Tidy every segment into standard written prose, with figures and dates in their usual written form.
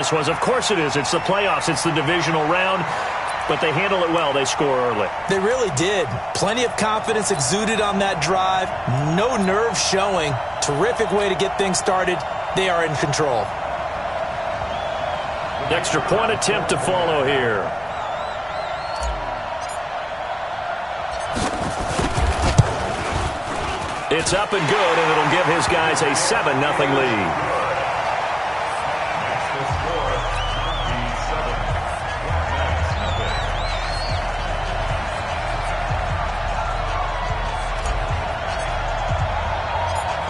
This was, of course it is. It's the playoffs. It's the divisional round. But they handle it well. They score early. They really did. Plenty of confidence exuded on that drive. No nerve showing. Terrific way to get things started. They are in control. Extra point attempt to follow here. It's up and good, and it'll give his guys a 7-0 lead.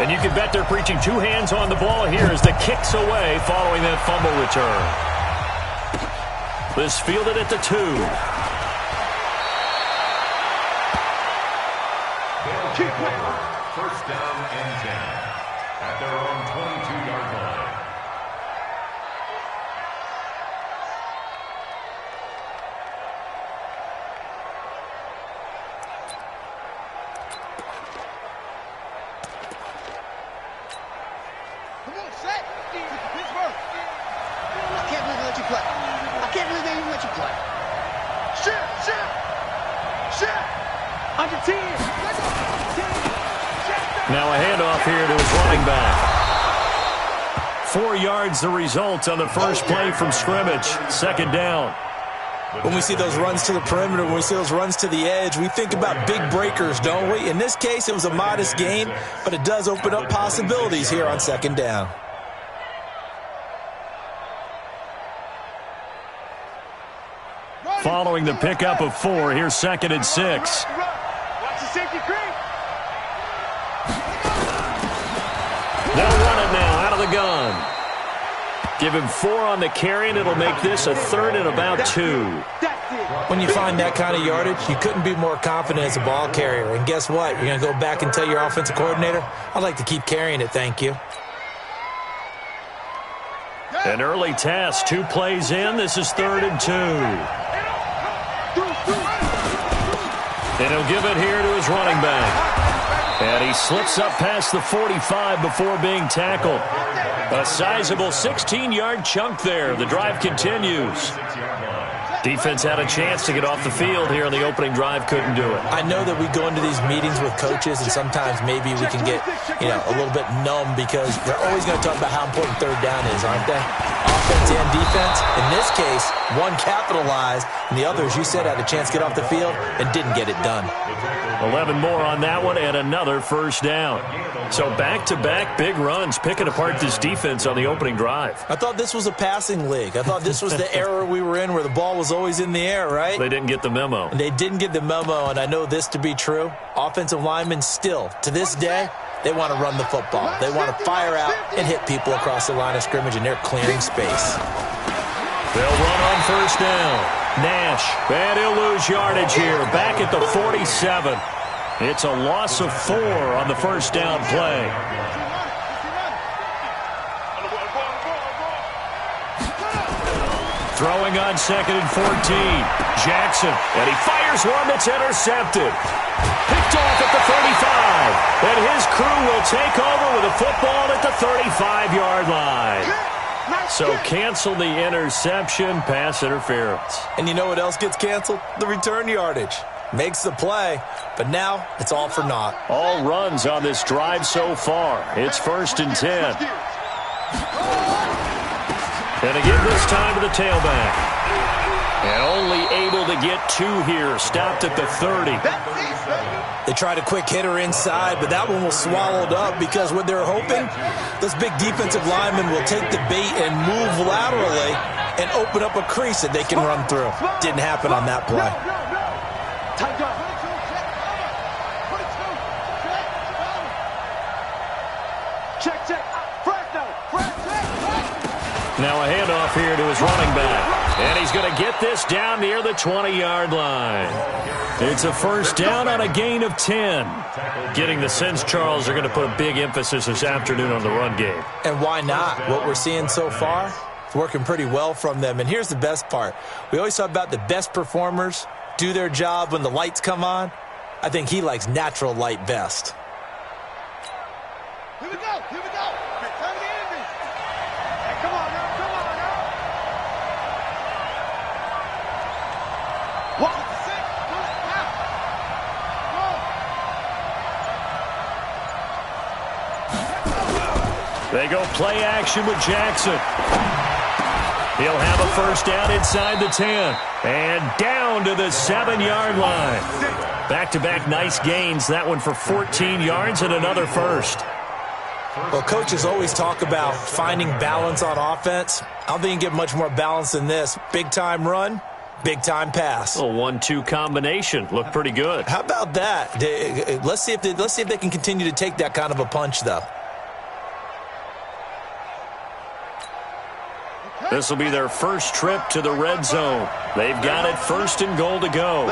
And you can bet they're preaching two hands on the ball here as the kick's away following that fumble return. This fielded at the 2. First down and 10 at their own 22-yard line. Come on, set. Pittsburgh. I can't believe they let you play. I can't believe they even let you play. Shit. Under 10. Now a handoff here to his running back. 4 yards the result on the first play from scrimmage. Second down. When we see those runs to the perimeter, when we see those runs to the edge, we think about big breakers, don't we? In this case, it was a modest gain, but it does open up possibilities here on second down. Following the pickup of 4, here's 2nd and 6. Watch the safety creep. They'll run it now out of the gun. Give him 4 on the carry, and it'll make this a 3rd and about 2. When you find that kind of yardage, you couldn't be more confident as a ball carrier. And guess what? You're going to go back and tell your offensive coordinator, I'd like to keep carrying it, thank you. An early test, 2 plays in. This is 3rd and 2. And he'll give it here to his running back. And he slips up past the 45 before being tackled. A sizable 16-yard chunk there. The drive continues. Defense had a chance to get off the field here on the opening drive. Couldn't do it. I know that we go into these meetings with coaches, and sometimes maybe we can get, a little bit numb because they're always going to talk about how important third down is, aren't they? Offense and defense. In this case, one capitalized, and the other, as you said, had a chance to get off the field and didn't get it done. 11 more on that one and another first down. So back-to-back big runs picking apart this defense on the opening drive. I thought this was a passing league. I thought this was the era we were in where the ball was always in the air, right? They didn't get the memo. They didn't get the memo, and I know this to be true. Offensive linemen still, to this day, they want to run the football. They want to fire out and hit people across the line of scrimmage, and they're clearing space. They'll run on first down. Nash, and he'll lose yardage here. Back at the 47. It's a loss of 4 on the first down play. Throwing on 2nd and 14. Jackson, and he fires one that's intercepted. Picked off at the 35. And his crew will take over with a football at the 35-yard line. So cancel the interception, pass interference. And you know what else gets canceled? The return yardage. Makes the play, but now it's all for naught. All runs on this drive so far. It's 1st and 10. And again this time to the tailback. And only able to get 2 here. Stopped at the 30. They tried a quick hitter inside, but that one was swallowed up because what they're hoping, those big defensive linemen will take the bait and move laterally and open up a crease that they can run through. Didn't happen on that play. Now a handoff here to his running back. And he's going to get this down near the 20-yard line. It's a first down on a gain of 10. Getting the sense, Charles, are going to put a big emphasis this afternoon on the run game. And why not? What we're seeing so far, it's working pretty well from them. And here's the best part. We always talk about the best performers do their job when the lights come on. I think he likes natural light best. Here we go. Turn the enemy. Hey, come on now. They go play action with Jackson. He'll have a first down inside the 10. And down to the 7-yard line. Back-to-back nice gains. That one for 14 yards and another first. Well, coaches always talk about finding balance on offense. I don't think you can get much more balance than this. Big-time run, big-time pass. A 1-2 combination. Looked pretty good. How about that? Let's see if they can continue to take that kind of a punch, though. This will be their first trip to the red zone. They've got it, first and goal to go.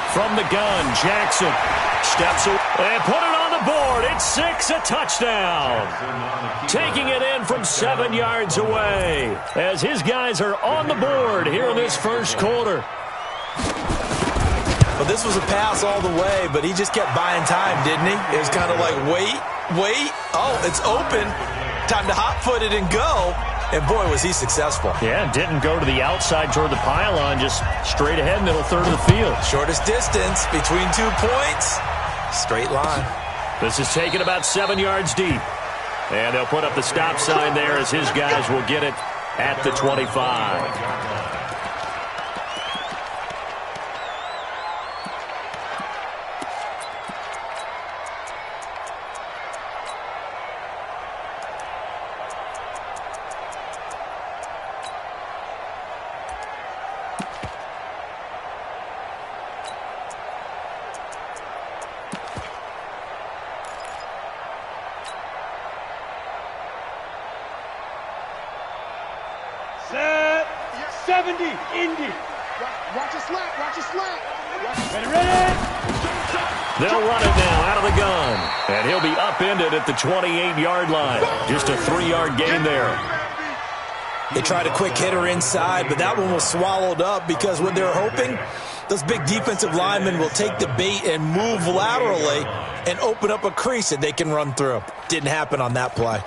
From the gun, Jackson steps away and put it on the board. It's 6, a touchdown. Taking it in from 7 yards away as his guys are on the board here in this first quarter. Well, this was a pass all the way, but he just kept buying time, didn't he? It was kind of like, wait. Oh, it's open. Time to hot-foot it and go. And, boy, was he successful. Yeah, didn't go to the outside toward the pylon, just straight ahead, middle third of the field. Shortest distance between 2 points. Straight line. This is taken about 7 yards deep. And they'll put up the stop sign there as his guys will get it at the 25. 70, Indy. Watch it slant, watch it slant. Ready. They'll run it now out of the gun. And he'll be upended at the 28-yard line. Just a 3-yard gain there. They tried a quick hitter inside, but that one was swallowed up because when they're hoping, those big defensive linemen will take the bait and move laterally and open up a crease that they can run through. Didn't happen on that play.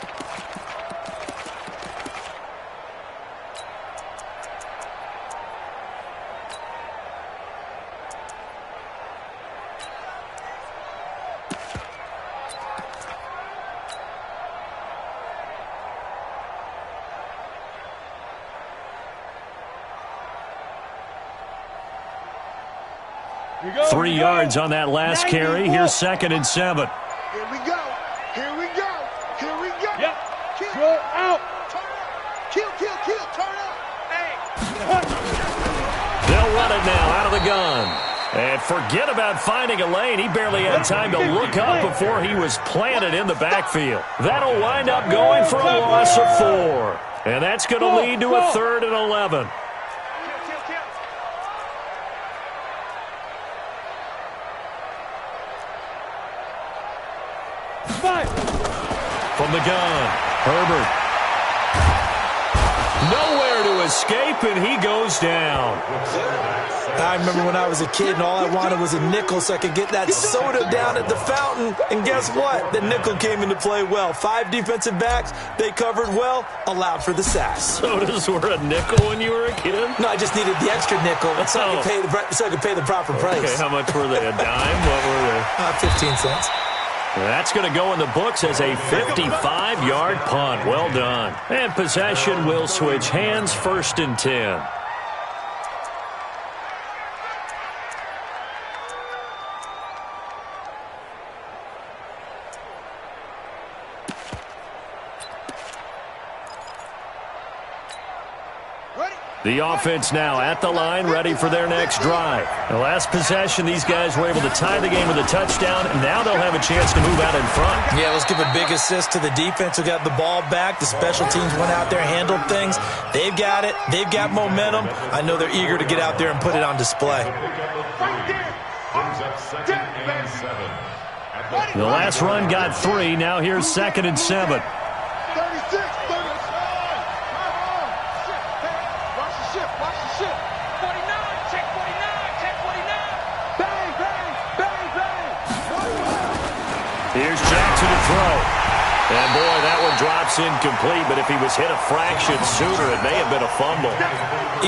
Here we go. 3 yards on that last carry. Here's 2nd and 7. Here we go. Here we go. Here we go. Yep. Kill. Throw out. Turn up. Kill. Turn up. Hey. They'll run it now out of the gun. And forget about finding a lane. He barely had time to look up before he was planted in the backfield. That'll wind up going for a loss of 4. And that's going to lead to a 3rd and 11. From the gun, Herbert. Nowhere to escape, and he goes down. I remember when I was a kid and all I wanted was a nickel so I could get that soda down at the fountain. And guess what? The nickel came into play well. 5 defensive backs, they covered well, allowed for the sacks. Sodas were a nickel when you were a kid? No, I just needed the extra nickel so I could pay the proper price. Okay, how much were they? A dime? What were they? 15 cents. That's going to go in the books as a 55-yard punt. Well done. And possession will switch hands, 1st and 10. The offense now at the line, ready for their next drive. The last possession, these guys were able to tie the game with a touchdown, and now they'll have a chance to move out in front. Yeah, let's give a big assist to the defense who got the ball back. The special teams went out there, handled things. They've got it. They've got momentum. I know they're eager to get out there and put it on display. The last run got 3. Now here's 2nd and 7. 36, 36. Watch the ship. 49, check 49. Bang, bang, bang, bang. Here's Jackson to throw. And, boy, that one drops pass incomplete, but if he was hit a fraction sooner, it may have been a fumble.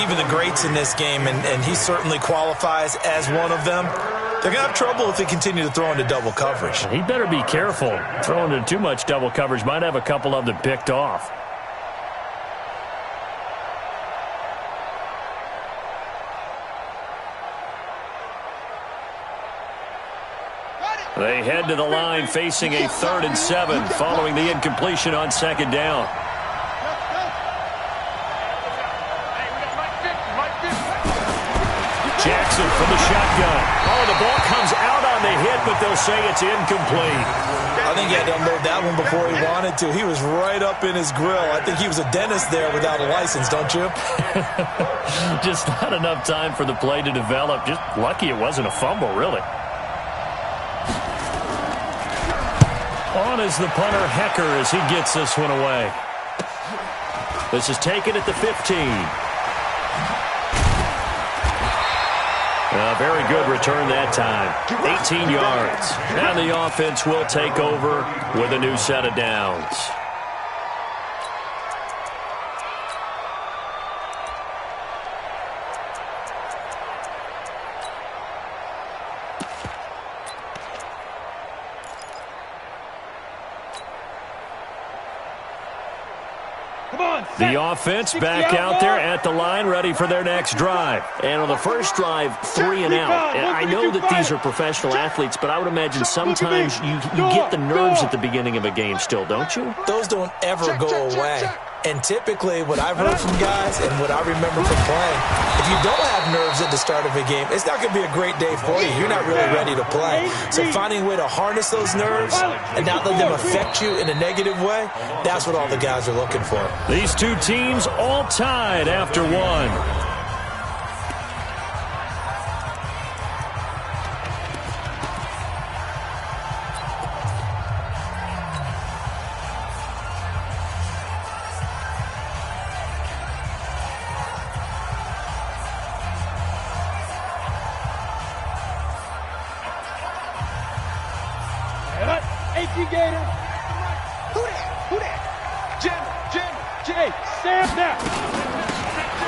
Even the greats in this game, and he certainly qualifies as one of them, they're going to have trouble if they continue to throw into double coverage. He better be careful. Throwing into too much double coverage might have a couple of them picked off. They head to the line facing a 3rd and 7 following the incompletion on 2nd down. Jackson from the shotgun. Oh, the ball comes out on the hit, but they'll say it's incomplete. I think he had to unload that one before he wanted to. He was right up in his grill. I think he was a dentist there without a license, don't you? Just not enough time for the play to develop. Just lucky it wasn't a fumble, really. On is the punter, Hecker, as he gets this one away. This is taken at the 15. A very good return that time. 18 yards. And the offense will take over with a new set of downs. The offense back out there at the line, ready for their next drive. And on the first drive, 3 and out. And I know that these are professional athletes, but I would imagine sometimes you get the nerves at the beginning of a game still, don't you? Those don't ever go away. And typically, what I've heard from guys and what I remember from playing, if you don't have nerves at the start of a game, it's not going to be a great day for you. You're not really ready to play. So finding a way to harness those nerves and not let them affect you in a negative way, that's what all the guys are looking for. These two teams all tied after one.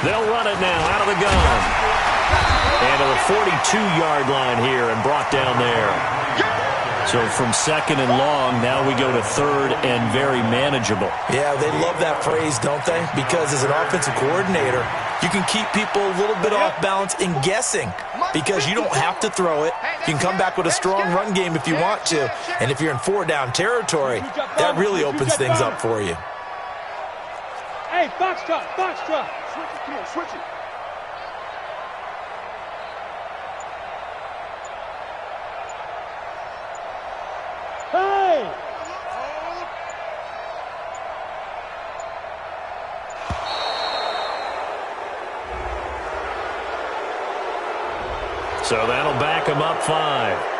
They'll run it now out of the gun. And to the 42-yard line here and brought down there. So from 2nd and long, now we go to 3rd and very manageable. Yeah, they love that phrase, don't they? Because as an offensive coordinator, you can keep people a little bit off balance in guessing because you don't have to throw it. You can come back with a strong run game if you want to. And if you're in 4-down territory, that really opens things up for you. Hey, foxtrot, foxtrot. Switch it, come on, switch it. Hey! So that'll back him up 5.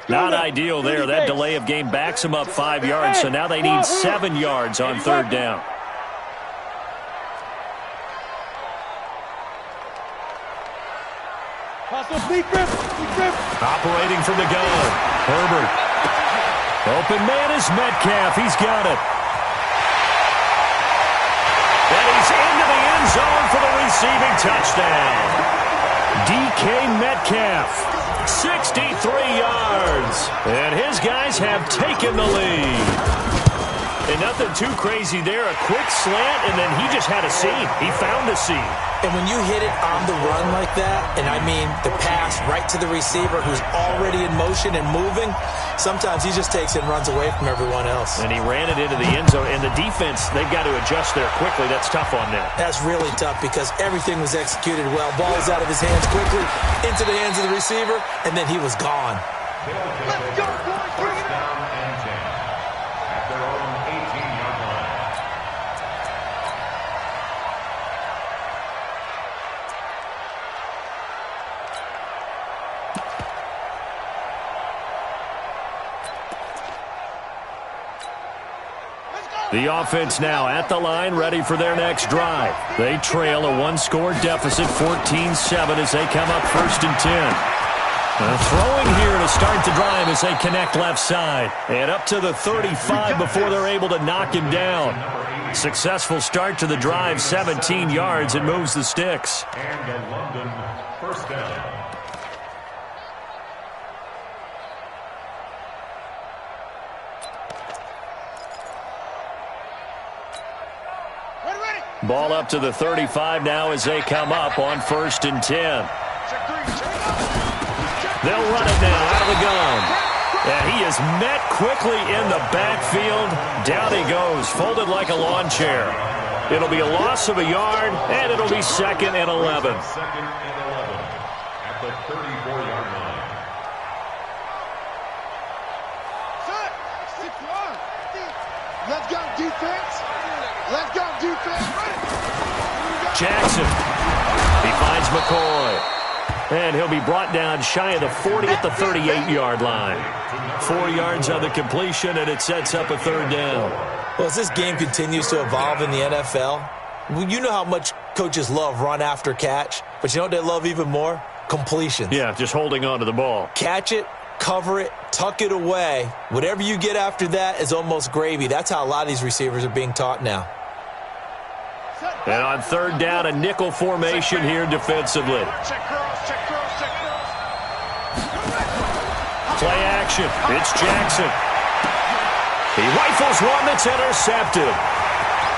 Not ideal there. That delay of game backs them up 5 yards, so now they need 7 yards on 3rd down. Operating from the gun. Herbert. Open man is Metcalf. He's got it. And he's into the end zone for the receiving touchdown. DK Metcalf. 63 yards. And his guys have taken the lead. And nothing too crazy there. A quick slant, and then he just had a seam. He found a seam. And when you hit it on the run like that, and I mean the pass right to the receiver who's already in motion and moving, sometimes he just takes it and runs away from everyone else. And he ran it into the end zone. And the defense, they've got to adjust there quickly. That's tough on them. That's really tough because everything was executed well. Ball was out of his hands quickly, into the hands of the receiver, and then he was gone. Let's go, boys. Bring it up. At their own 18-yard line. The offense now at the line, ready for their next drive. They trail a one-score deficit, 14-7, as they come up 1st and 10. Throwing here to start the drive as they connect left side. And up to the 35 before they're able to knock him down. Successful start to the drive, 17 yards, and moves the sticks. And the London first down. Ball up to the 35 now as they come up on 1st and 10. They'll run it now out of the gun. And he is met quickly in the backfield. Down he goes, folded like a lawn chair. It'll be a loss of a yard, and it'll be 2nd and 11. 2nd and 11 at the 34-yard line. Let's go, defense. Let's go, defense. Jackson. He finds McCoy. And he'll be brought down shy of the 40 at the 38-yard line. 4 yards on the completion, and it sets up a 3rd down. Well, as this game continues to evolve in the NFL, you know how much coaches love run after catch, but you know what they love even more? Completions. Yeah, just holding on to the ball. Catch it, cover it, tuck it away. Whatever you get after that is almost gravy. That's how a lot of these receivers are being taught now. And on 3rd down, a nickel formation here defensively. Play action. It's Jackson. He rifles one that's intercepted.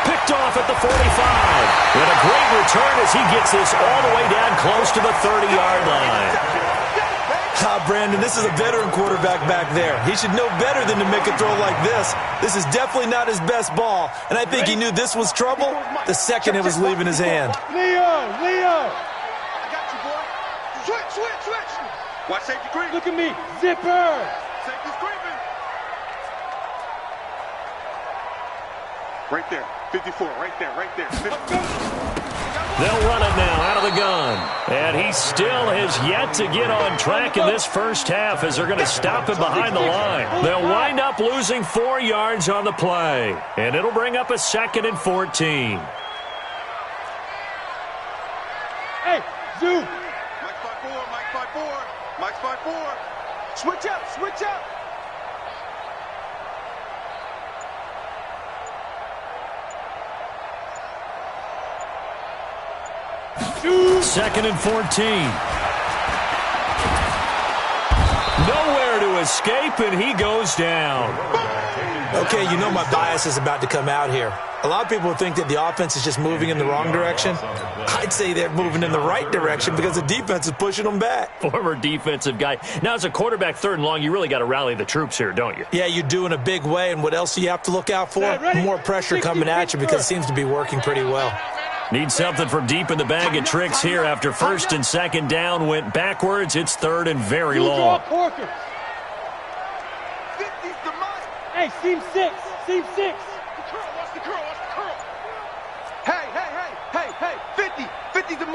Picked off at the 45. And a great return as he gets this all the way down close to the 30-yard line. Brandon, this is a veteran quarterback back there. He should know better than to make a throw like this. This is definitely not his best ball, and I think he knew this was trouble the second it was leaving his hand. Leo! I got you, boy. Switch. Watch safety creep. Look at me. Zipper! Safety's creeping. Right there. 54. Right there. 50. They'll run it now out of the gun. And he still has yet to get on track in this first half as they're going to stop him behind the line. They'll wind up losing 4 yards on the play. And it'll bring up a 2nd and 14. Hey, Zoo! Mike's 5-4. Switch up. Zoo! 2nd and 14. Nowhere to escape, and he goes down. Okay, you know my bias is about to come out here. A lot of people think that the offense is just moving in the wrong direction. I'd say they're moving in the right direction because the defense is pushing them back. Former defensive guy. Now, as a quarterback 3rd and long, you really got to rally the troops here, don't you? Yeah, you do in a big way, and what else do you have to look out for? More pressure coming at you because it seems to be working pretty well. Need something from deep in the bag of tricks here after 1st and 2nd down went backwards. It's 3rd and very long. Hey, seam 6. Watch the curl. Hey. 50 to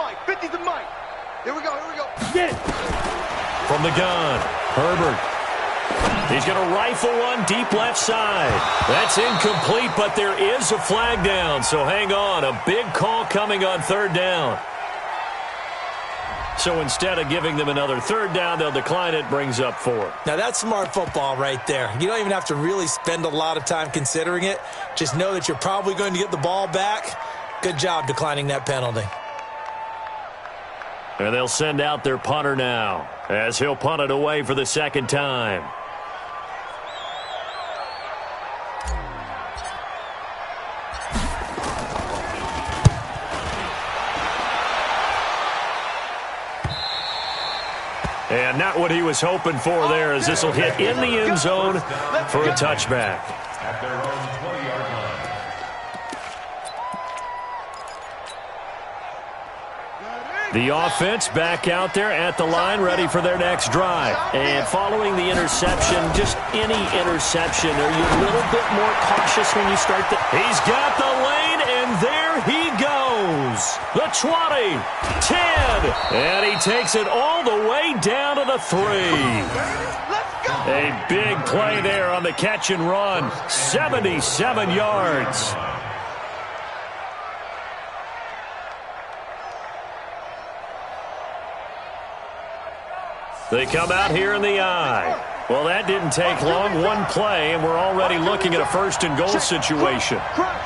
Mike. Here we go. Get it. From the gun, Herbert. He's going to rifle one deep left side. That's incomplete, but there is a flag down, so hang on. A big call coming on 3rd down. So instead of giving them another 3rd down, they'll decline it, brings up 4. Now, that's smart football right there. You don't even have to really spend a lot of time considering it. Just know that you're probably going to get the ball back. Good job declining that penalty. And they'll send out their punter now as he'll punt it away for the 2nd time. And not what he was hoping for there, as this will hit in the end zone for a touchback. At their own 20-yard line. The offense back out there at the line, ready for their next drive. And following the interception, just any interception, are you a little bit more cautious when you start the... He's got the lane, and there he goes. The 20, 10, and he takes it all the way down to the 3. A big play there on the catch and run, 77 yards. They come out here in the I. Well, that didn't take long. One play, and we're already looking at a first and goal situation. Crunch.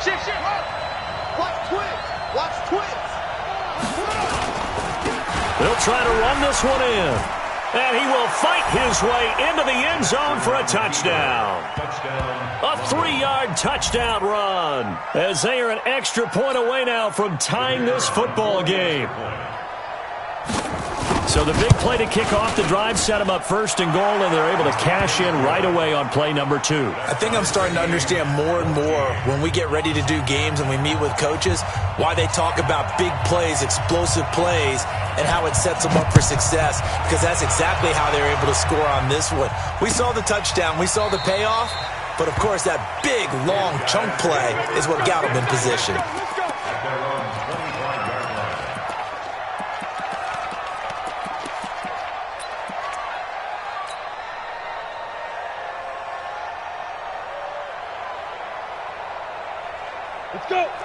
Shit. Watch twins. They'll try to run this one in. And he will fight his way into the end zone for a touchdown. A 3-yard touchdown run, as they are an extra point away now from tying this football game. So the big play to kick off the drive set them up first and goal, and they're able to cash in right away on play number 2. I think I'm starting to understand more and more when we get ready to do games and we meet with coaches why they talk about big plays, explosive plays, and how it sets them up for success, because that's exactly how they're able to score on this one. We saw the touchdown. We saw the payoff. But, of course, that big, long chunk play is what got them in position.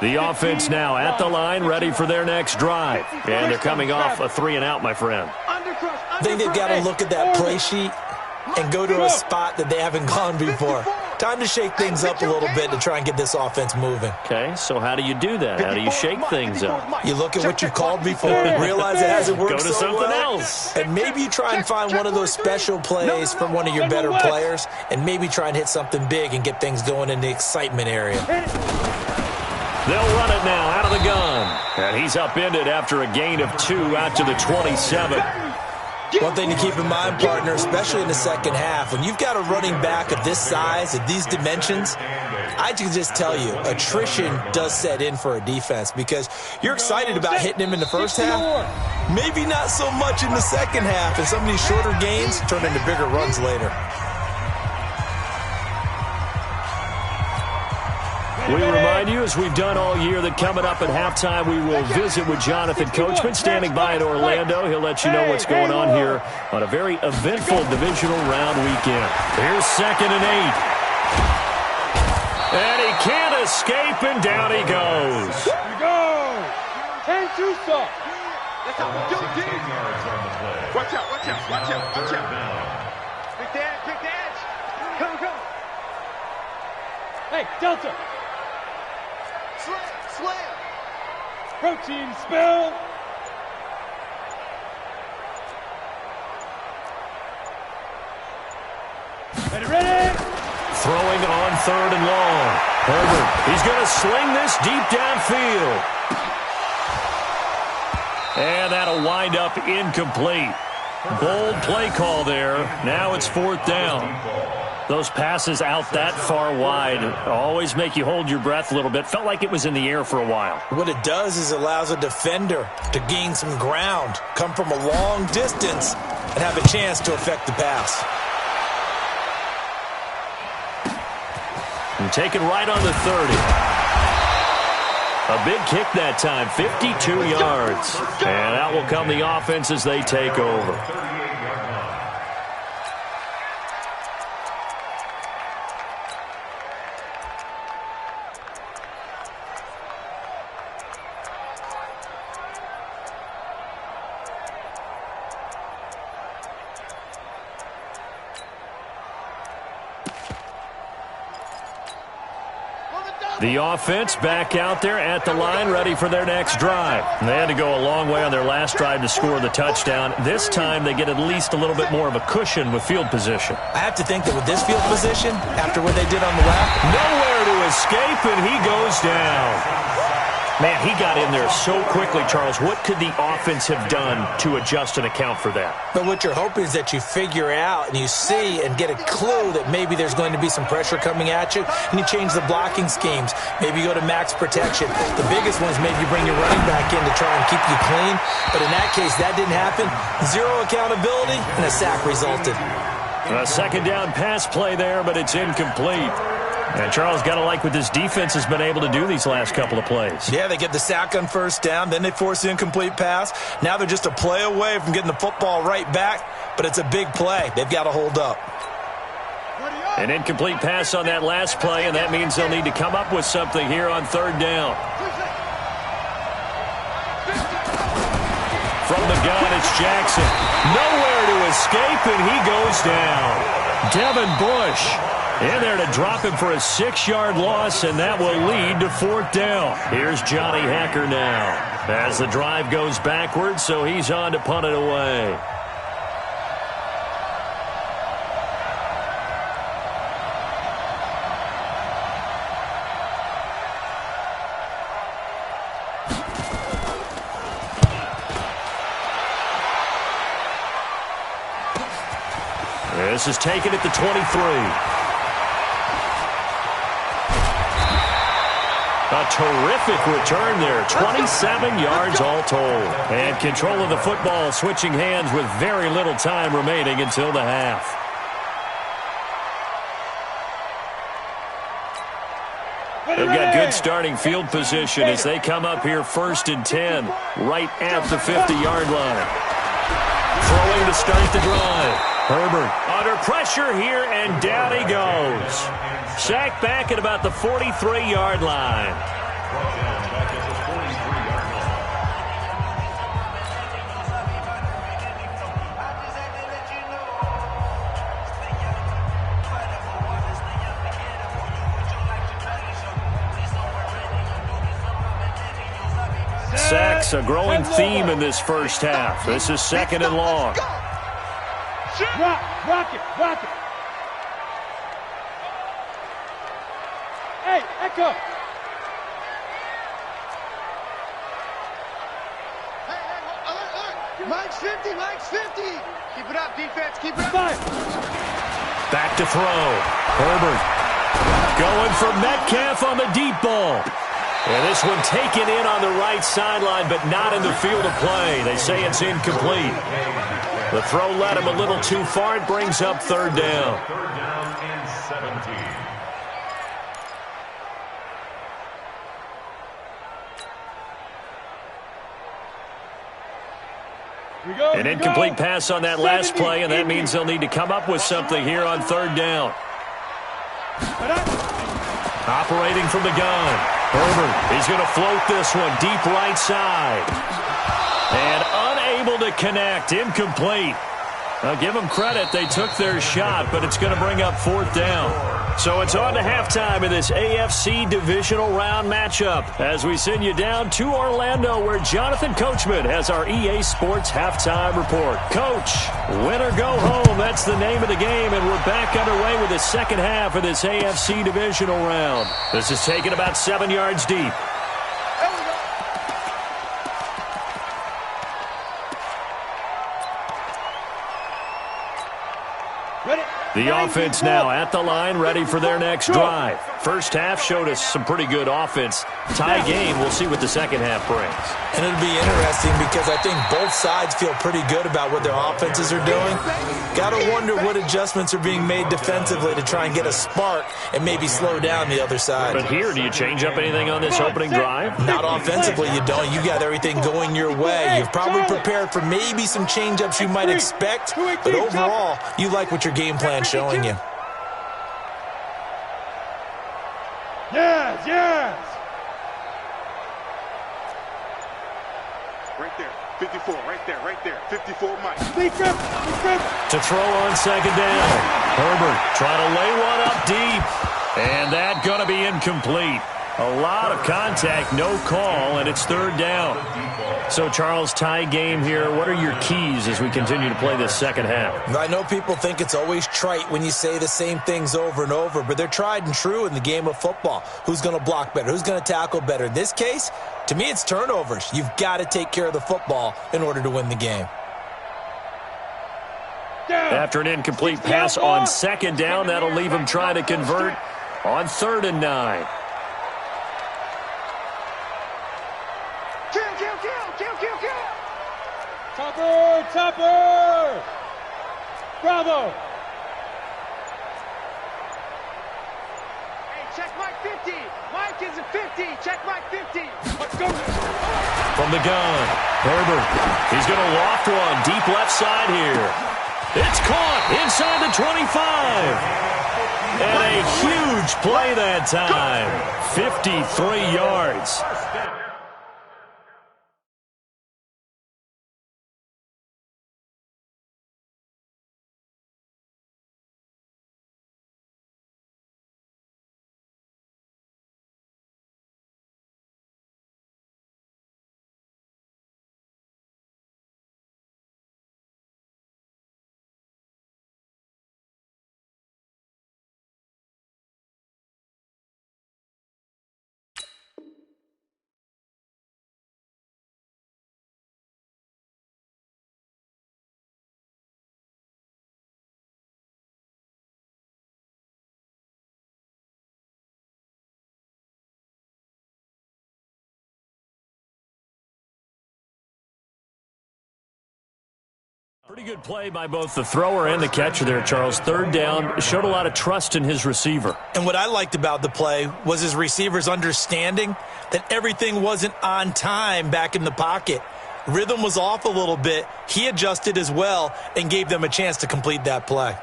The offense now at the line, ready for their next drive. And they're coming off a 3-and-out, my friend. I think they've got to look at that play sheet and go to a spot that they haven't gone before. Time to shake things up a little bit to try and get this offense moving. Okay, so how do you do that? How do you shake things up? You look at what you've called before and realize it hasn't worked so well. Go to something else. And maybe you try and find one of those special plays from one of your better players, and maybe try and hit something big and get things going in the excitement area. They'll run it now out of the gun. And he's upended after a gain of 2 out to the 27. One thing to keep in mind, partner, especially in the second half, when you've got a running back of this size, of these dimensions, I can just tell you, attrition does set in for a defense, because you're excited about hitting him in the first half, maybe not so much in the second half, and some of these shorter gains turn into bigger runs later. We remind you, as we've done all year, that coming up at halftime, we will visit with Jonathan Coachman standing by in Orlando. He'll let you know what's going on here on a very eventful divisional round weekend. Here's 2nd and 8. And he can't escape, and down he goes. Here we go. 10-2 stop. That's how we do it. Watch out. Big dash. Come. Hey, Delta. Slam. Protein spill. Ready. Throwing on 3rd and long. Herbert, he's going to sling this deep downfield. And that'll wind up incomplete. Bold play call there. Now it's 4th down. Those passes out that far wide always make you hold your breath a little bit. Felt like it was in the air for a while. What it does is allows a defender to gain some ground, come from a long distance, and have a chance to affect the pass. And taken right on the 30. A big kick that time, 52 yards. And out will come the offense as they take over. The offense back out there at the line, ready for their next drive. And they had to go a long way on their last drive to score the touchdown. This time they get at least a little bit more of a cushion with field position. I have to think that with this field position, after what they did on the left, nowhere to escape, and he goes down. Man, he got in there so quickly, Charles. What could the offense have done to adjust and account for that? But what you're hoping is that you figure out and you see and get a clue that maybe there's going to be some pressure coming at you, and you change the blocking schemes. Maybe you go to max protection. The biggest one is maybe you bring your running back in to try and keep you clean. But in that case, that didn't happen. Zero accountability, and a sack resulted. A 2nd down pass play there, but it's incomplete. And Charles, got to like what this defense has been able to do these last couple of plays. Yeah, they get the sack on first down, then they force the incomplete pass. Now they're just a play away from getting the football right back, but it's a big play. They've got to hold up. An incomplete pass on that last play, and that means they'll need to come up with something here on third down. From the gun, it's Jackson. Nowhere to escape, and he goes down. Devin Bush in there to drop him for a 6-yard loss, and that will lead to fourth down. Here's Johnny Hacker now as the drive goes backwards, so he's on to punt it away. This is taken at the 23. A terrific return there. 27 yards all told. And control of the football switching hands with very little time remaining until the half. They've got good starting field position as they come up here 1st and 10, right at the 50-yard line. Throwing to start the drive. Herbert under pressure here, and down he goes. Sacked back at about the 43-yard line. Sacks, a growing theme in this first half. This is 2nd and long. Rock it. Hey, Echo. Hey, Mike's 50. Keep it up, defense, keep it up. Back to throw. Herbert going for Metcalf on the deep ball. And this one taken in on the right sideline, but not in the field of play. They say it's incomplete. The throw led him a little too far. It brings up third down. 3rd down and 17. An incomplete pass on that last play, and that means they'll need to come up with something here on third down. Operating from the gun. Herbert, he's going to float this one deep right side. And unable to connect. Incomplete. I'll give them credit. They took their shot, but it's going to bring up fourth down. So it's on to halftime in this AFC divisional round matchup as we send you down to Orlando, where Jonathan Coachman has our EA Sports halftime report. Coach, win or go home. That's the name of the game, and we're back underway with the second half of this AFC divisional round. This is taken about 7 yards deep. The offense now at the line, ready for their next drive. First half showed us some pretty good offense. Tie game, we'll see what the second half brings. And it'll be interesting because I think both sides feel pretty good about what their offenses are doing. Got to wonder what adjustments are being made defensively to try and get a spark and maybe slow down the other side. But here, do you change up anything on this opening drive? Not offensively, you don't. You got everything going your way. You've probably prepared for maybe some change-ups you might expect, but overall, you like what your game plan's showing you. Yes. Right there, 54, right there, 54, Mike. To throw on second down. Herbert trying to lay one up deep. And that going to be incomplete. A lot of contact, no call, and it's third down. So, Charles, tie game here. What are your keys as we continue to play this second half? I know people think it's always trite when you say the same things over and over, but they're tried and true in the game of football. Who's going to block better? Who's going to tackle better? In this case, to me, it's turnovers. You've got to take care of the football in order to win the game. After an incomplete pass on second down, that'll leave him trying to convert on 3rd and 9. Kill. Topper. Bravo. 15. Check right 15. Let's go. From the gun, Herbert. He's going to loft one deep left side here. It's caught inside the 25. And a huge play that time. 53 yards. Pretty good play by both the thrower and the catcher there, Charles. Third down, showed a lot of trust in his receiver. And what I liked about the play was his receivers understanding that everything wasn't on time back in the pocket. Rhythm was off a little bit. He adjusted as well and gave them a chance to complete that play.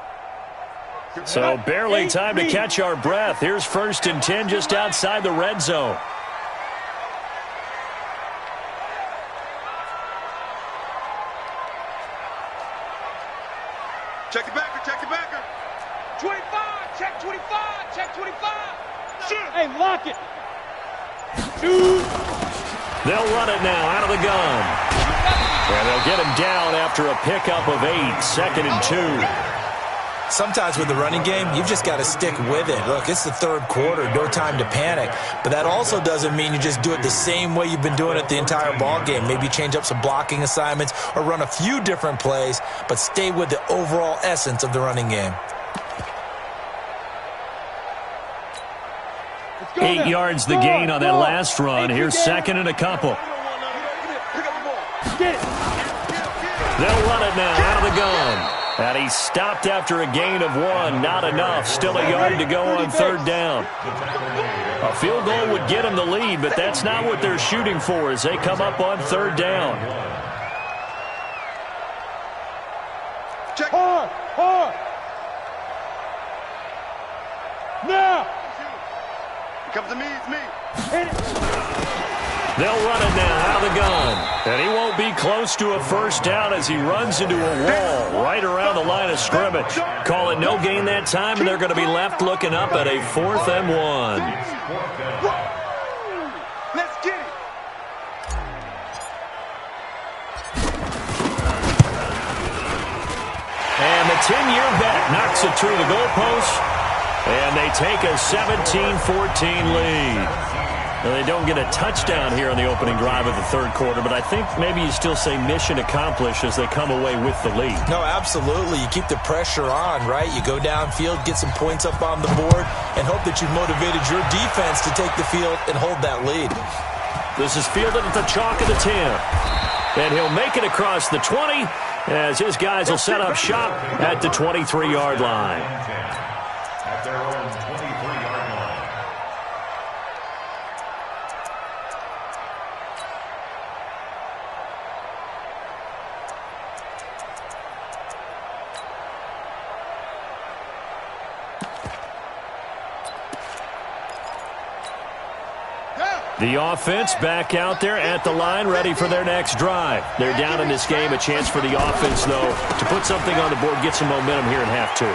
So barely time to catch our breath. Here's 1st and 10 just outside the red zone. Check the backer, check the backer. 25. Check 25. Check 25. Shoot. Hey, lock it. Shoot. They'll run it now out of the gun. And they'll get him down after a pickup of 8. 2nd and 2. Sometimes with the running game, you've just got to stick with it. Look, it's the third quarter, no time to panic. But that also doesn't mean you just do it the same way you've been doing it the entire ball game. Maybe change up some blocking assignments or run a few different plays, but stay with the overall essence of the running game. 8 yards the gain on that last run. Here's 2nd and a couple. They'll run it now out of the gun. And he stopped after a gain of 1. Not enough. Still a yard to go on 3rd down. A field goal would get him the lead, but that's not what they're shooting for as they come up on 3rd down. Hard. Hard. Now. It comes to me, it's me. Hit it. They'll run it now out of the gun. And he won't be close to a 1st down as he runs into a wall right around the line of scrimmage. Call it no gain that time, and they're going to be left looking up at a 4th and 1. Let's get it. And the 10-year bet knocks it through the goalpost, and they take a 17-14 lead. Now, they don't get a touchdown here on the opening drive of the 3rd quarter, but I think maybe you still say mission accomplished as they come away with the lead. No, absolutely. You keep the pressure on, right? You go downfield, get some points up on the board, and hope that you've motivated your defense to take the field and hold that lead. This is fielded at the chalk of the 10. And he'll make it across the 20 as his guys will set up shop at the 23-yard line. At their own 23-yard line. The offense back out there at the line, ready for their next drive. They're down in this game. A chance for the offense, though, to put something on the board, get some momentum here in half 2.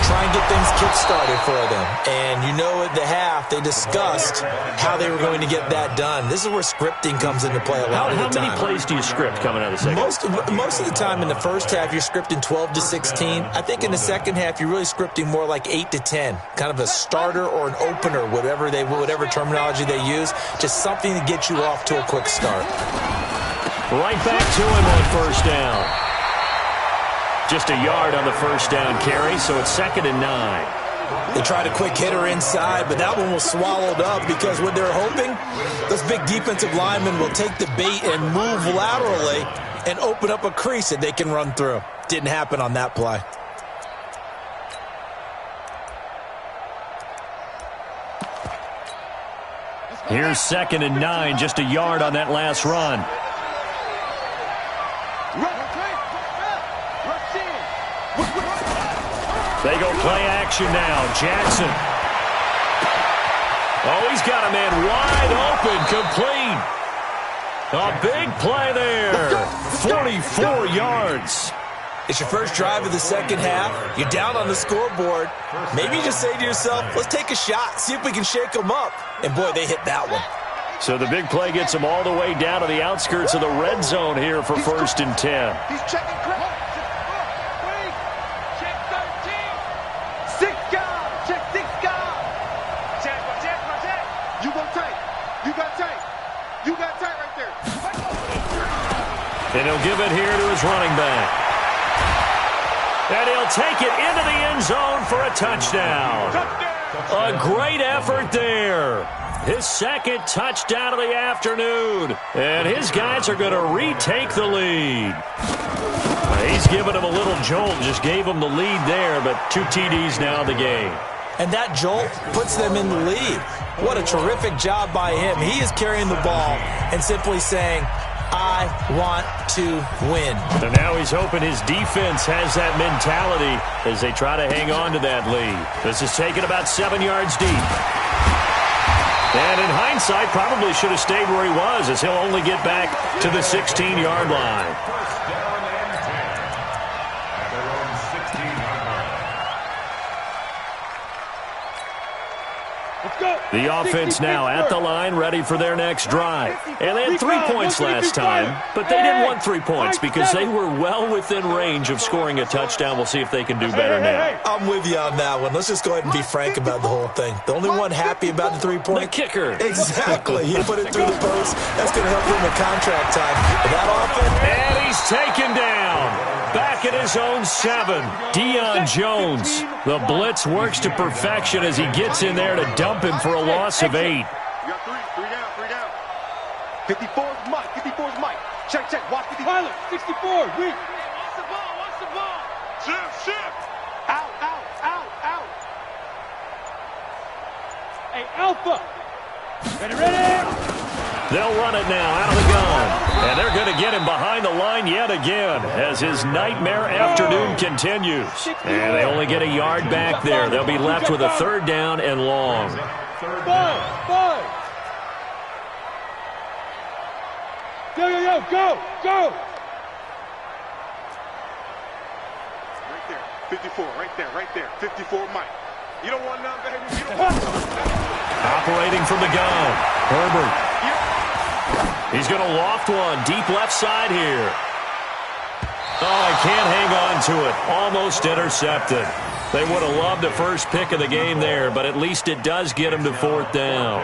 Try and get things kick-started for them. And you know at the half, they discussed how they were going to get that done. This is where scripting comes into play a lot of the time. How many plays do you script coming out of the second? Most of the time in the first half, you're scripting 12 to 16. I think in the second half, you're really scripting more like 8 to 10. Kind of a starter or an opener, whatever terminology they use. Just something to get you off to a quick start. Right back to him on 1st down. Just a yard on the 1st down carry, so it's 2nd and 9. They tried a quick hitter inside, but that one was swallowed up because what they're hoping, those big defensive linemen will take the bait and move laterally and open up a crease that they can run through. Didn't happen on that play. Here's 2nd and 9, just a yard on that last run. They go play action now. Jackson. Oh, he's got a man wide open, complete. A big play there. 44 yards. It's your first drive of the second half. You're down on the scoreboard. Maybe you just say to yourself, let's take a shot, see if we can shake them up. And, boy, they hit that one. So the big play gets them all the way down to the outskirts of the red zone here for 1st and 10. He's checking crap. Check 13. 6 guys. Check 6 guys. Check. You go tight. You got tight. You got tight right there. And he'll give it here to his running back. And he'll take it into the end zone for a touchdown. A great effort there. His 2nd touchdown of the afternoon. And his guys are going to retake the lead. He's giving him a little jolt. Just gave him the lead there, but 2 TDs now in the game. And that jolt puts them in the lead. What a terrific job by him. He is carrying the ball and simply saying, I want to win. And now he's hoping his defense has that mentality as they try to hang on to that lead. This is taken about 7 yards deep. And in hindsight, probably should have stayed where he was, as he'll only get back to the 16-yard line. First down and 10 at their own 16-yard line. Let's go. The offense now at the line, ready for their next drive. And they had 3 points last time, but they didn't want 3 points because they were well within range of scoring a touchdown. We'll see if they can do better now. I'm with you on that one. Let's just go ahead and be frank about the whole thing. The only one happy about the 3-point? The kicker. Exactly. He put it through the post. That's going to help him with contract time. But that offense... And he's taken down. Back at his own 7. Deion Jones. The blitz works to perfection as he gets in there to dump him for a loss of 8. You got 3 down. 54's Mike. 54's Mike. Check. Watch 54. Pilot, 64. Weak. Watch the ball. Shift. Out. Hey, Alpha. Ready. They'll run it now out of the gun. And they're going to get him behind the line yet again as his nightmare afternoon continues. And they only get a yard back there. They'll be left with a 3rd down and long. 5. Go. Right there. 54. Right there. 54 Mike. You don't want none, baby. You don't want Operating from the gun. Herbert. He's going to loft one deep left side here. Oh, he can't hang on to it. Almost intercepted. They would have loved the first pick of the game there, but at least it does get him to 4th down.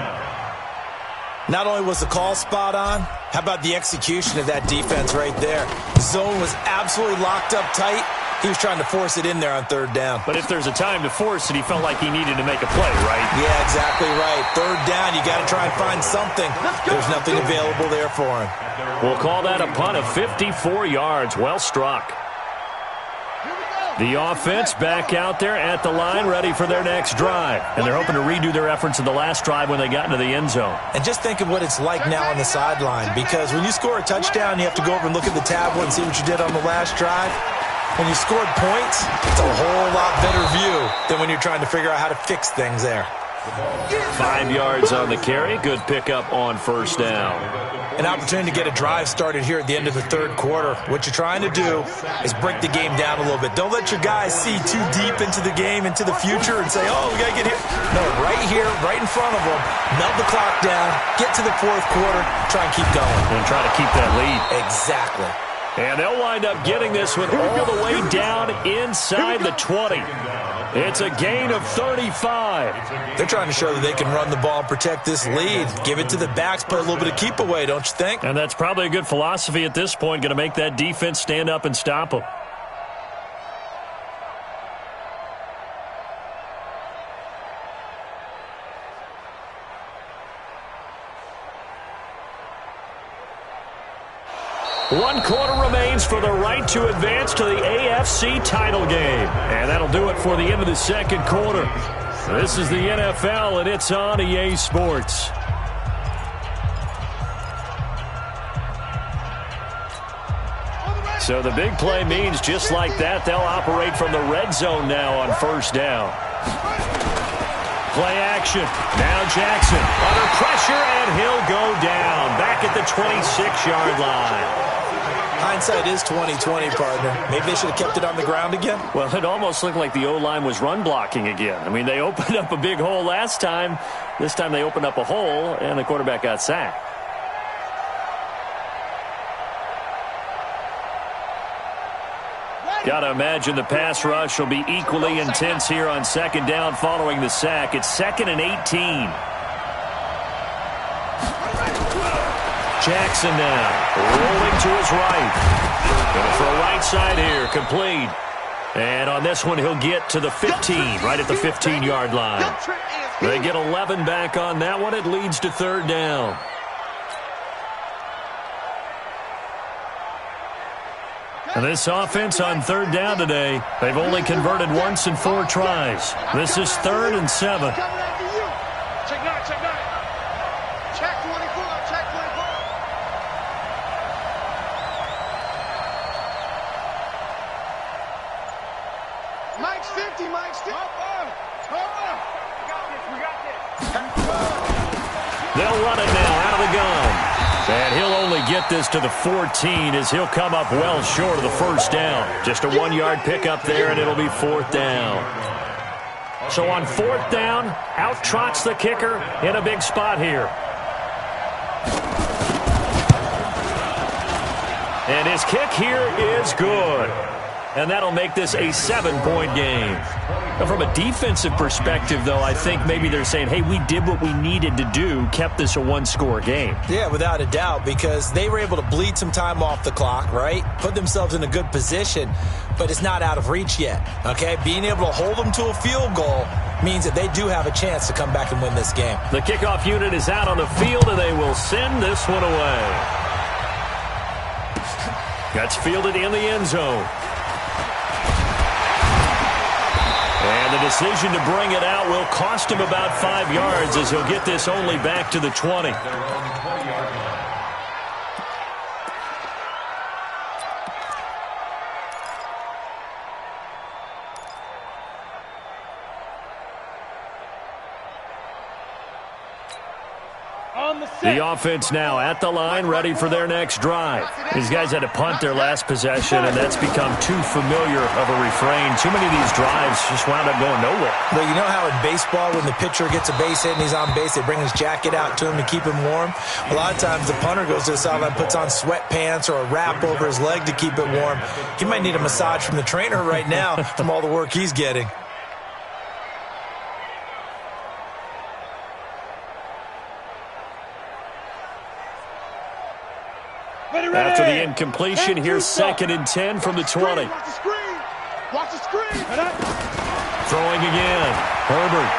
Not only was the call spot on, how about the execution of that defense right there? The zone was absolutely locked up tight. He was trying to force it in there on 3rd down. But if there's a time to force it, he felt like he needed to make a play, right? Yeah, exactly right. 3rd down, you got to try and find something. There's nothing available there for him. We'll call that a punt of 54 yards. Well struck. The offense back out there at the line, ready for their next drive. And they're hoping to redo their efforts in the last drive when they got into the end zone. And just think of what it's like now on the sideline, because when you score a touchdown, you have to go over and look at the tablet and see what you did on the last drive. When you scored points, it's a whole lot better view than when you're trying to figure out how to fix things there. 5 yards on the carry. Good pickup on 1st down. An opportunity to get a drive started here at the end of the 3rd quarter. What you're trying to do is break the game down a little bit. Don't let your guys see too deep into the game, into the future, and say, oh, we got to get here. No, right here, right in front of them, melt the clock down, get to the 4th quarter, try and keep going. And try to keep that lead. Exactly. And they'll wind up getting this one all the way down inside the 20. It's a gain of 35. They're trying to show that they can run the ball and protect this lead. Give it to the backs, play a little bit of keep away, don't you think? And that's probably a good philosophy at this point, going to make that defense stand up and stop them. One quarter remains for the right to advance to the AFC title game. And that'll do it for the end of the 2nd quarter. This is the NFL, and it's on EA Sports. So the big play means just like that, they'll operate from the red zone now on first down. Play action. Now Jackson under pressure, and he'll go down back at the 26-yard line. Hindsight is 20/20, partner. Maybe they should have kept it on the ground again. Well, it almost looked like the O-line was run blocking again. I mean, they opened up a big hole last time. This time they opened up a hole, and the quarterback got sacked. Got to imagine the pass rush will be equally intense here on second down following the sack. It's 2nd and 18. Jackson now rolling to his right. Going for a right side here, complete. And on this one, he'll get to the 15, right at the 15-yard line. They get 11 back on that one. It leads to third down. And this offense on third down today, they've only converted once in 4 tries. This is 3rd and 7. Check 9, check 9. Check 24, check 24. Mike's 50, Mike's 50. They'll run it now out of the gun. And he'll only get this to the 14 as he'll come up well short of the first down. Just a 1-yard pickup there, and it'll be 4th down. So on 4th down, out trots the kicker in a big spot here. And his kick here is good. And that'll make this a 7-point game. Now, from a defensive perspective, though, I think maybe they're saying, hey, we did what we needed to do, kept this a 1-score game. Yeah, without a doubt, because they were able to bleed some time off the clock, right? Put themselves in a good position, but it's not out of reach yet, okay? Being able to hold them to a field goal means that they do have a chance to come back and win this game. The kickoff unit is out on the field, and they will send this one away. That's fielded in the end zone. And the decision to bring it out will cost him about 5 yards as he'll get this only back to the 20. The offense now at the line, ready for their next drive. These guys had to punt their last possession, and that's become too familiar of a refrain. Too many of these drives just wound up going nowhere. Well, you know how in baseball, when the pitcher gets a base hit and he's on base, they bring his jacket out to him to keep him warm? A lot of times the punter goes to the sideline, puts on sweatpants or a wrap over his leg to keep it warm. He might need a massage from the trainer right now from all the work he's getting. After the incompletion, here's 2nd and 10 from the 20. Watch the screen. Watch the screen. Throwing again. Herbert.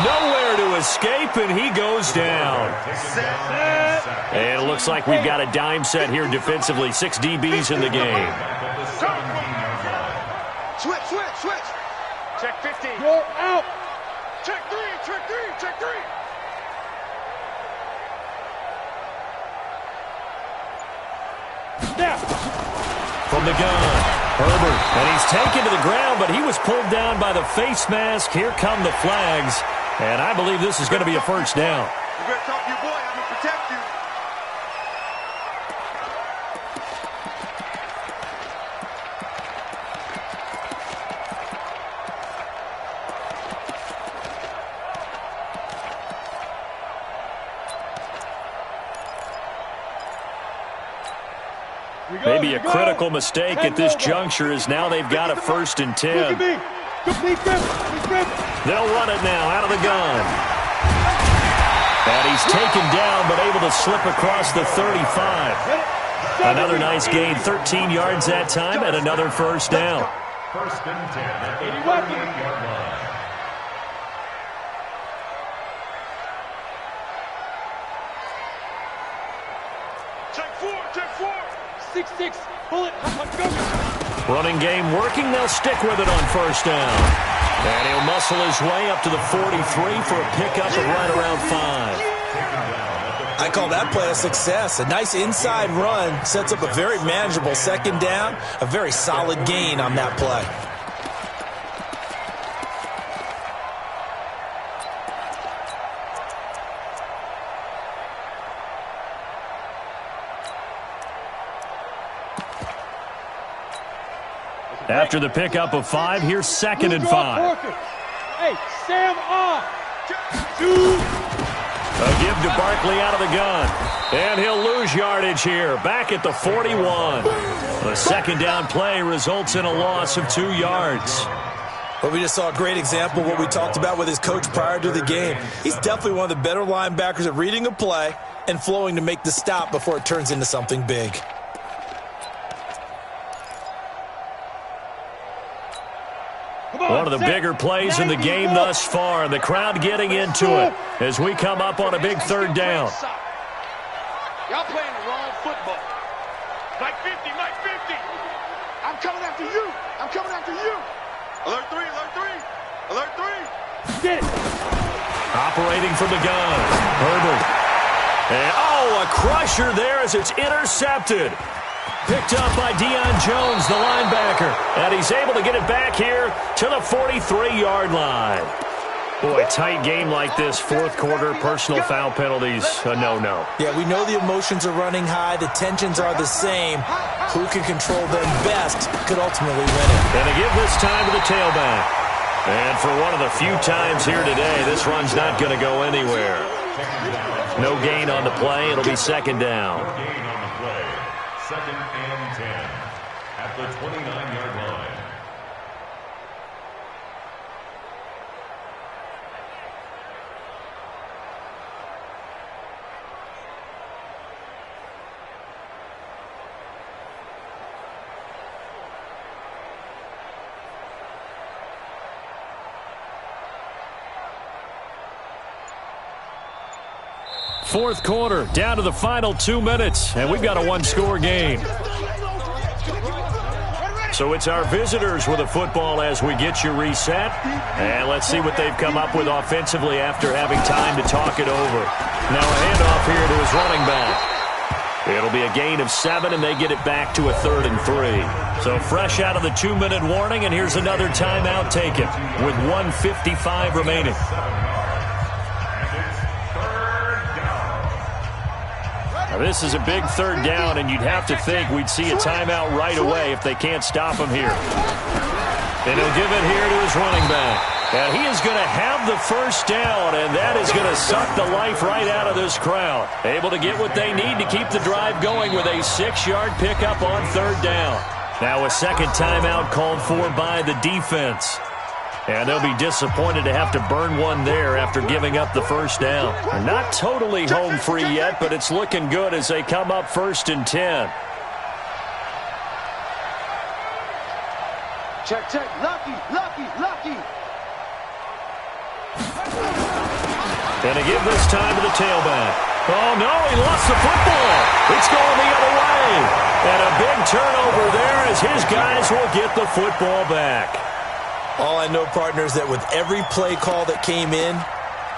Nowhere to escape, and he goes down. And it looks like we've got a dime set here defensively. 6 DBs in the game. Switch, switch, switch. Check 50. You're out. Check 3, check 3, check 3. From the gun, Herbert, and he's taken to the ground, but he was pulled down by the face mask. Here come the flags, and I believe this is going to be a first down. You better talk to your boy. I'm going to protect you. Maybe a critical mistake at this juncture is now they've got a 1st and 10. They'll run it now out of the gun. And he's taken down but able to slip across the 35. Another nice gain, 13 yards that time, and another first down. 1st and 10 at the 38-yard line. Check 4, check 4. 6-6. Pull it. Running game working. They'll stick with it on first down. And he'll muscle his way up to the 43 for a pickup of right around 5. I call that play a success. A nice inside run sets up a very manageable second down, a very solid gain on that play. After the pickup of 5, here's 2nd and 5. Hey, Sam on. A give to Barkley out of the gun. And he'll lose yardage here. Back at the 41. The second down play results in a loss of 2 yards. Well, we just saw a great example of what we talked about with his coach prior to the game. He's definitely one of the better linebackers at reading a play and flowing to make the stop before it turns into something big. One of the bigger plays in the game thus far. The crowd getting into it as we come up on a big 3rd down. Y'all playing the wrong football. Mike 50, Mike 50. I'm coming after you. I'm coming after you. Alert 3, alert 3. Alert 3. Get it. Operating from the gun. Herbert. And, oh, a crusher there as it's intercepted. Picked up by Deion Jones, the linebacker. And he's able to get it back here to the 43-yard line. Boy, tight game like this, 4th quarter, personal foul penalties, a no-no. Yeah, we know the emotions are running high. The tensions are the same. Who can control them best could ultimately win it. And they give this time to the tailback. And for one of the few times here today, this run's not going to go anywhere. No gain on the play. It'll be 2nd down. Gain on the play. 2nd and 10 at the 29-yard line. Fourth quarter, down to the final 2 minutes, and we've got a 1-score game. So it's our visitors with a football as we get you reset. And let's see what they've come up with offensively after having time to talk it over. Now a handoff here to his running back. It'll be a gain of 7, and they get it back to a 3rd and 3. So fresh out of the 2-minute warning, and here's another timeout taken with 1:55 remaining. Now this is a big 3rd down, and you'd have to think we'd see a timeout right away if they can't stop him here. And he'll give it here to his running back. And he is going to have the 1st down, and that is going to suck the life right out of this crowd. Able to get what they need to keep the drive going with a 6-yard pickup on 3rd down. Now a second timeout called for by the defense. And they'll be disappointed to have to burn one there after giving up the 1st down. They're not totally home free yet, but it's looking good as they come up 1st and 10. Check, check. Lucky, lucky, lucky. And they give this time to the tailback. Oh, no, he lost the football. It's going the other way. And a big turnover there as his guys will get the football back. All I know, partners, that with every play call that came in,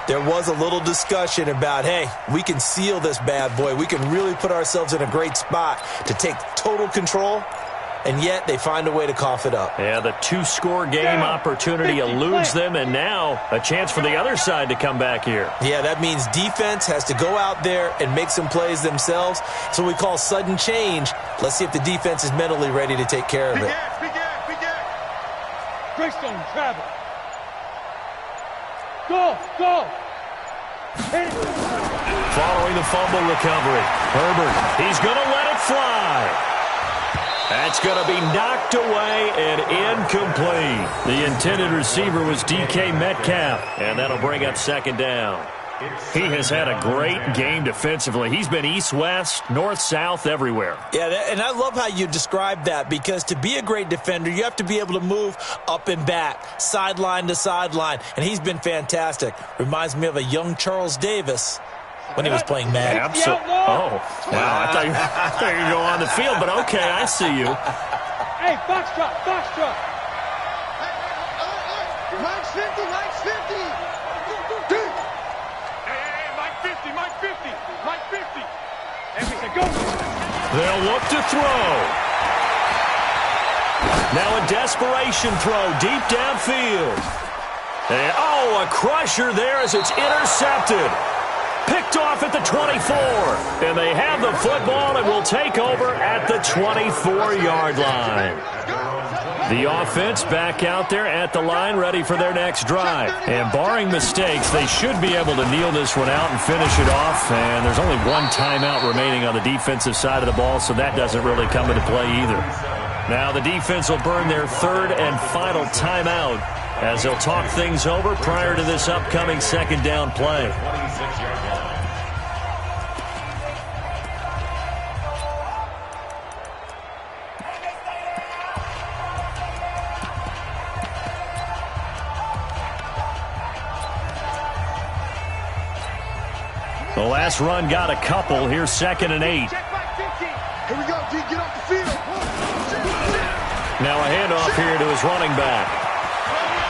there was a little discussion about, hey, we can seal this bad boy. We can really put ourselves in a great spot to take total control, and yet they find a way to cough it up. Yeah, the 2-score game opportunity eludes them, and now a chance for the other side to come back here. Yeah, that means defense has to go out there and make some plays themselves. So we call sudden change. Let's see if the defense is mentally ready to take care of it. Greystone, travel. Go, go. Hit it. Following the fumble recovery, Herbert, he's going to let it fly. That's going to be knocked away and incomplete. The intended receiver was DK Metcalf, and that'll bring up 2nd down. He has had a great game defensively. He's been east-west, north-south, everywhere. Yeah, and I love how you describe that, because to be a great defender, you have to be able to move up and back, sideline to sideline, and he's been fantastic. Reminds me of a young Charles Davis when he was playing Madden. Absolutely. Oh, wow. I thought you were going to go on the field, but okay, I see you. Hey, box drop, box drop. Mike's 50, Mike's 50. Hey, Mike 50, Mike 50, Mike They'll look to throw. Now a desperation throw deep downfield. And, oh, a crusher there as it's intercepted. Picked off at the 24. And they have the football and will take over at the 24-yard line. The offense back out there at the line, ready for their next drive. And barring mistakes, they should be able to kneel this one out and finish it off. And there's only one timeout remaining on the defensive side of the ball, so that doesn't really come into play either. Now the defense will burn their third and final timeout as they'll talk things over prior to this upcoming second down play. The last run got a couple. Here's 2nd and 8. Here we go, D. Get off the field. Now a handoff here to his running back.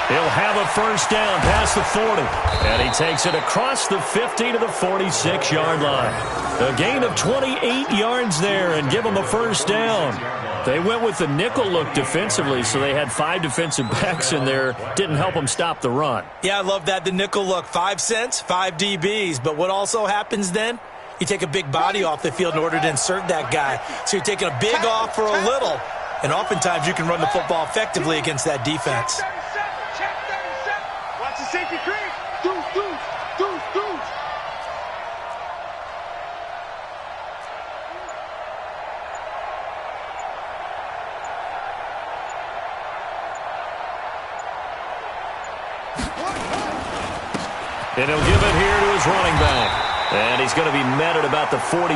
He'll have a first down past the 40. And he takes it across the 50 to the 46-yard line. A gain of 28 yards there and give him a first down. They went with the nickel look defensively, so they had 5 defensive backs in there. Didn't help them stop the run. Yeah, I love that, the nickel look. 5 cents, 5 DBs. But what also happens then? You take a big body off the field in order to insert that guy. So you're taking a big off for a little. And oftentimes you can run the football effectively against that defense. Watch the safety creep. Deuce. And he'll give it here to his running back. And he's going to be met at about the 43.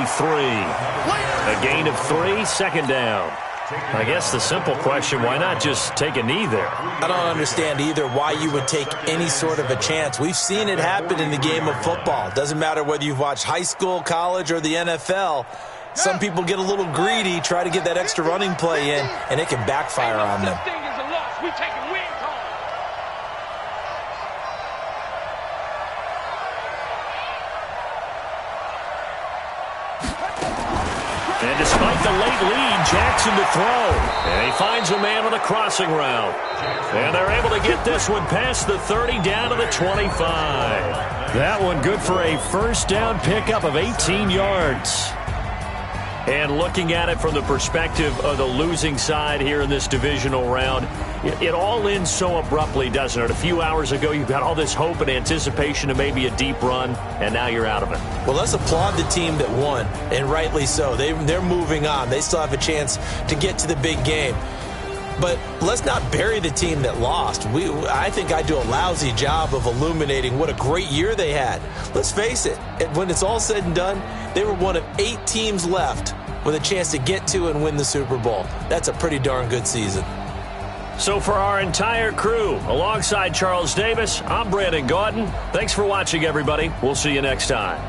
A gain of 3, second down. I guess the simple question, why not just take a knee there? I don't understand either why you would take any sort of a chance. We've seen it happen in the game of football. Doesn't matter whether you've watched high school, college, or the NFL. Some people get a little greedy, try to get that extra running play in, and it can backfire on them. And despite the late lead, Jackson to throw. And he finds a man on the crossing route. And they're able to get this one past the 30 down to the 25. That one good for a first down pickup of 18 yards. And looking at it from the perspective of the losing side here in this divisional round, it all ends so abruptly, doesn't it? A few hours ago, you've got all this hope and anticipation of maybe a deep run, and now you're out of it. Well, let's applaud the team that won, and rightly so. They're moving on. They still have a chance to get to the big game. But let's not bury the team that lost. I think I do a lousy job of illuminating what a great year they had. Let's face it, when it's all said and done, they were one of 8 teams left with a chance to get to and win the Super Bowl. That's a pretty darn good season. So for our entire crew, alongside Charles Davis, I'm Brandon Gaudin. Thanks for watching, everybody. We'll see you next time.